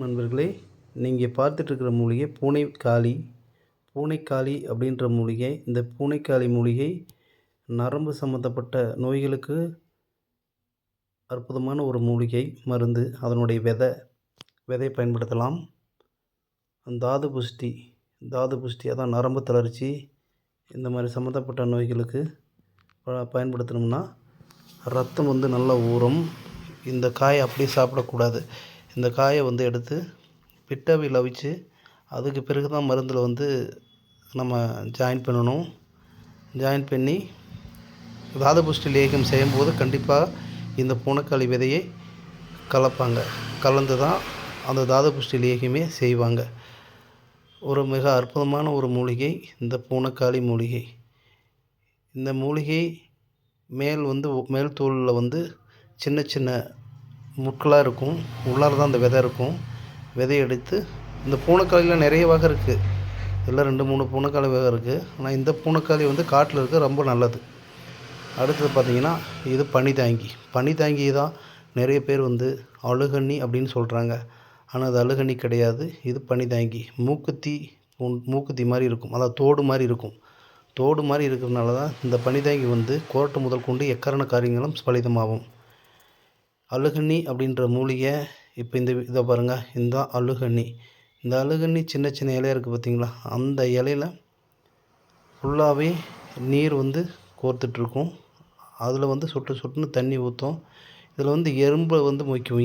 நண்பர்களே, நீங்கள் பார்த்துட்ருக்கிற மூலிகை பூனைக்காளி அப்படின்ற மூலிகை. இந்த பூனைக்காளி மூலிகை நரம்பு சம்மந்தப்பட்ட நோய்களுக்கு அற்புதமான ஒரு மூலிகை மருந்து. அதனுடைய விதை பயன்படுத்தலாம். தாது புஷ்டி அதான் நரம்பு தளர்ச்சி இந்த மாதிரி சம்மந்தப்பட்ட நோய்களுக்கு பயன்படுத்தணும்னா ரத்தம் நல்லா ஊறும். இந்த காயை அப்படியே சாப்பிடக்கூடாது. இந்த காயை எடுத்து பிட்டாவியில் அவிச்சு அதுக்கு பிறகு தான் மருந்தில் நம்ம ஜாயின் பண்ணணும். ஜாயின் பண்ணி தாதுபுஷ்டி லேகியம் செய்யும்போது கண்டிப்பாக இந்த பூனைக்காளி விதையை கலப்பாங்க. கலந்து தான் அந்த தாதுபுஷ்டி லேகியமே செய்வாங்க. ஒரு மிக அற்புதமான ஒரு மூலிகை இந்த பூனைக்காளி மூலிகை. இந்த மூலிகை மேல் தோலில் சின்ன சின்ன முட்களாக இருக்கும். உள்ளார தான் அந்த விதை இருக்கும். விதையை எடுத்து இந்த பூனைக்காளியில் நிறைய வகை இருக்குது. இதில் 2-3 பூனைக்காளி வகை இருக்குது. ஆனால் இந்த பூனைக்காளி காட்டில் இருக்க ரொம்ப நல்லது. அடுத்தது பார்த்திங்கன்னா இது பனிதாங்கி தான் நிறைய பேர் அழுகண்ணி அப்படின்னு சொல்கிறாங்க. ஆனால் அது அழுகண்ணி கிடையாது. இது பனிதாங்கி. மூக்குத்தி மாதிரி இருக்கும். அதாவது தோடு மாதிரி இருக்கும். தோடு மாதிரி இருக்கிறதுனால தான் இந்த பனிதாங்கி கோர்ட்டு முதல் கொண்டு எக்காரண காரியங்களும் பலிதமாகும். அழுகண்ணி அப்படின்ற மூலிகை இப்போ இதை பாருங்கள். இந்த அழுகண்ணி. இந்த அழுகண்ணி சின்ன சின்ன இலையாக இருக்குது பார்த்தீங்களா? அந்த இலையில் ஃபுல்லாகவே நீர் கோர்த்துட்ருக்கும். அதில் சொட்டு சொட்டுன்னு தண்ணி ஊற்றும். இதில் எறும்பை மொய்க்கும்.